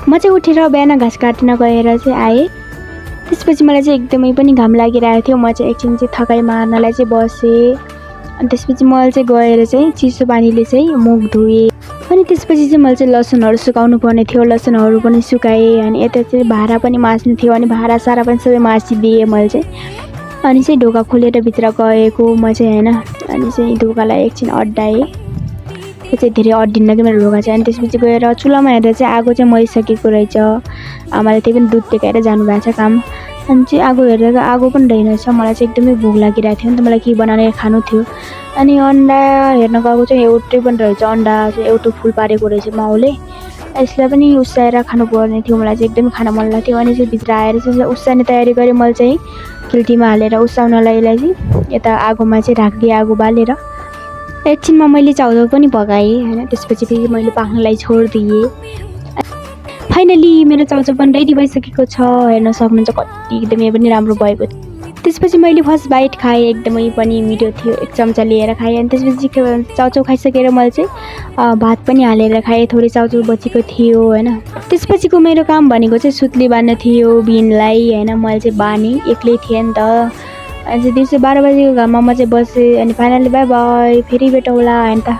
म चाहिँ उठेर बिहान घाँस काट्न गएर चाहिँ आएँ। त्यसपछि मलाई चाहिँ एकदमै पनि घाम लागिरहेको थियो। म चाहिँ एकछिन चाहिँ थकाइ मार्नलाई चाहिँ बसेँ। अनि त्यसपछि मैले चाहिँ गएर चाहिँ चिसो पानीले चाहिँ मुख धोएँ। अनि त्यसपछि चाहिँ मैले चाहिँ लसुनहरू सुकाउनु पर्ने थियो। लसुनहरू पनि सुकाएँ। अनि यता चाहिँ भाँडा पनि माझ्नु थियो। अनि भाँडासारा पनि सबै माझिदिएँ मैले चाहिँ। अनि चाहिँ ढोका खोलेर भित्र गएको म चाहिँ हैन। अनि चाहिँ ढोकालाई एकछिन अड्डाएँ। त्यो चाहिँ धेरै अड्डिन्न कि मेरो ढोका चाहिँ। अनि त्यसपछि गएर चुलामा हेरेर चाहिँ आगो चाहिँ मरिसकेको रहेछ। आमाले त्यही पनि दुध टेकाएर जानुभएको छ काम। अनि चाहिँ आगो हेरेर आगो पनि रहेनछ। मलाई चाहिँ एकदमै भोक लागिरहेको थियो नि त। मलाई के बनाएर खानु थियो। अनि अन्डा हेर्न गएको चाहिँ एउटै पनि रहेछ। अन्डा चाहिँ एउटा फुल पारेको रहेछ माउले। यसलाई पनि उसाएर खानुपर्ने थियो। मलाई चाहिँ एकदमै खान मन लाग्थ्यो। अनि चाहिँ भित्र आएर चाहिँ उसाउने तयारी गरेँ। मैले चाहिँ खिल्तीमा हालेर उसाउनलाई यसलाई चाहिँ यता आगोमा चाहिँ राखिदिएँ आगो बालेर। एकछिनमा मैले चाउचाउ पनि पकाएँ हैन। त्यसपछि फेरि मैले पाक्नलाई छोडिदिएँ। फाइनली मेरो चाउचाउ पनि रेडी भइसकेको छ। हेर्न सक्नुहुन्छ कति एकदमै पनि राम्रो भएको थियो। त्यसपछि मैले फर्स्ट बाइट खाएँ। एकदमै पनि मिठो थियो। एक चम्चा लिएर खाएँ। अनि त्यसपछि चाउचाउ खाइसकेर मैले चाहिँ भात पनि हालेर खाएँ। थोरै चाउचाउ बचेको थियो हैन। त्यसपछिको मेरो काम भनेको चाहिँ सुत्ली बाँध्नु थियो बिनलाई हैन। मैले चाहिँ बानी एक्लै थिएँ नि त। अनि चाहिँ दिउँसो 12 बजेको घाममा म चाहिँ बसेँ। अनि फाइनली बाई बाई फेरि भेटौँला हैन त।